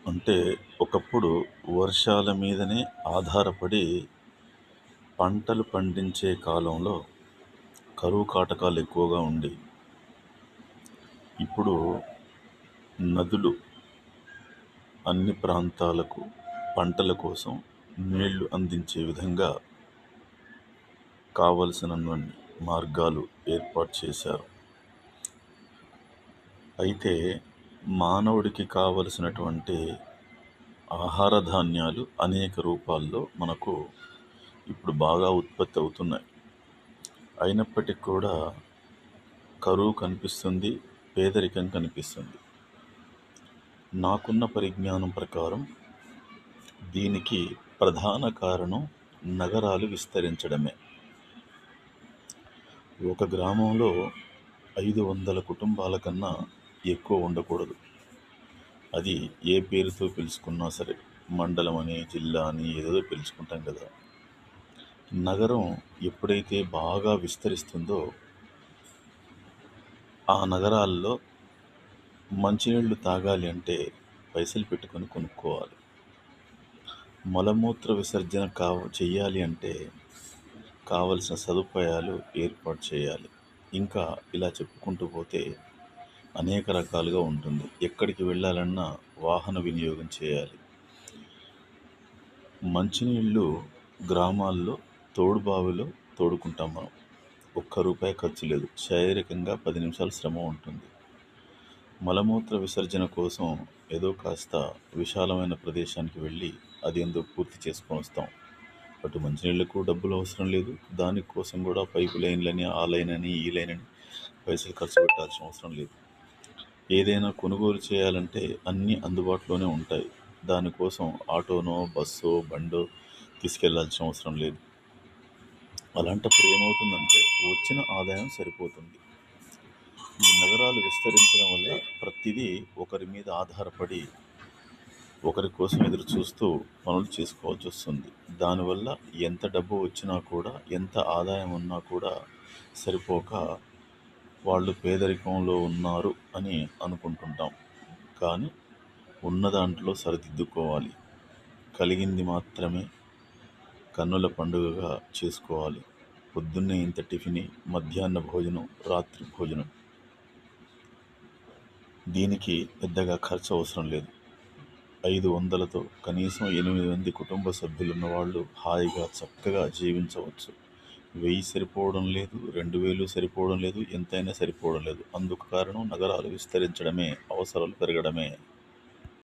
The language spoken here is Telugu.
అంటే ఒకప్పుడు వర్షాల మీదనే ఆధారపడి పంటలు పండించే కాలంలో కరువు కాటకాలు ఎక్కువగా ఉండి, ఇప్పుడు నదులు అన్ని ప్రాంతాలకు పంటల కోసం నీళ్లు అందించే విధంగా కావలసినన్ని మార్గాలు ఏర్పాటు చేశారు. అయితే మానవుడికి కావలసినటువంటి ఆహార ధాన్యాలు అనేక రూపాల్లో మనకు ఇప్పుడు బాగా ఉత్పత్తి అవుతున్నాయి. అయినప్పటికీ కూడా కరువు కనిపిస్తుంది, పేదరికం కనిపిస్తుంది. నాకున్న పరిజ్ఞానం ప్రకారం దీనికి ప్రధాన కారణం నగరాలు విస్తరించడమే. ఒక గ్రామంలో 500 కుటుంబాల కన్నా ఎక్కువ ఉండకూడదు. అది ఏ పేరుతో పిలుచుకున్నా సరే, మండలం అని, జిల్లా అని ఏదేదో పిలుచుకుంటాం కదా. నగరం ఎప్పుడైతే బాగా విస్తరిస్తుందో ఆ నగరాల్లో మంచినీళ్లు తాగాలి అంటే పైసలు పెట్టుకొని కొనుక్కోవాలి. మలమూత్ర విసర్జన చెయ్యాలి అంటే కావలసిన సదుపాయాలు ఏర్పాటు చేయాలి. ఇంకా ఇలా చెప్పుకుంటూ పోతే అనేక రకాలుగా ఉంటుంది. ఎక్కడికి వెళ్ళాలన్నా వాహన వినియోగం చేయాలి. మంచినీళ్ళు గ్రామాల్లో తోడుబావిలో తోడుకుంటాం మనం. ₹1 ఖర్చు లేదు. శారీరకంగా 10 నిమిషాలు శ్రమ ఉంటుంది. మలమూత్ర విసర్జన కోసం ఏదో కాస్త విశాలమైన ప్రదేశానికి వెళ్ళి అదేందో పూర్తి చేసుకొని వస్తాం. అటు మంచినీళ్ళకు డబ్బులు అవసరం లేదు. దానికోసం కూడా పైపు లైన్లని, ఆ లైన్ అని, ఈ లైన్ అని పైసలు ఖర్చు పెట్టాల్సిన అవసరం లేదు. ఏదైనా కొనుగోలు చేయాలంటే అన్నీ అందుబాటులోనే ఉంటాయి. దానికోసం ఆటోనో, బస్సో, బండో తీసుకెళ్లాల్సిన అవసరం లేదు. అలాంటప్పుడు ఏమవుతుందంటే వచ్చిన ఆదాయం సరిపోతుంది. ఈ నగరాలు విస్తరించడం వల్ల ప్రతిదీ ఒకరి మీద ఆధారపడి ఒకరి కోసం ఎదురు చూస్తూ పనులు చేసుకోవాల్సి వస్తుంది. దానివల్ల ఎంత డబ్బు వచ్చినా కూడా, ఎంత ఆదాయం ఉన్నా కూడా సరిపోక వాళ్ళు పేదరికంలో ఉన్నారు అని అనుకుంటుంటాం. కానీ ఉన్న దాంట్లో సరిదిద్దుకోవాలి. కలిగింది మాత్రమే కన్నుల పండుగగా చేసుకోవాలి. పొద్దున్నే ఇంత టిఫిని, మధ్యాహ్న భోజనం, రాత్రి భోజనం. దీనికి పెద్దగా ఖర్చు అవసరం లేదు. 500లతో కనీసం 8 మంది కుటుంబ సభ్యులున్న వాళ్ళు హాయిగా చక్కగా జీవించవచ్చు. 1000 సరిపోవడం లేదు, 2000 సరిపోవడం లేదు, ఎంతైనా సరిపోవడం లేదు. అందుకు కారణం నగరాలు విస్తరించడమే, అవసరాలు పెరగడమే.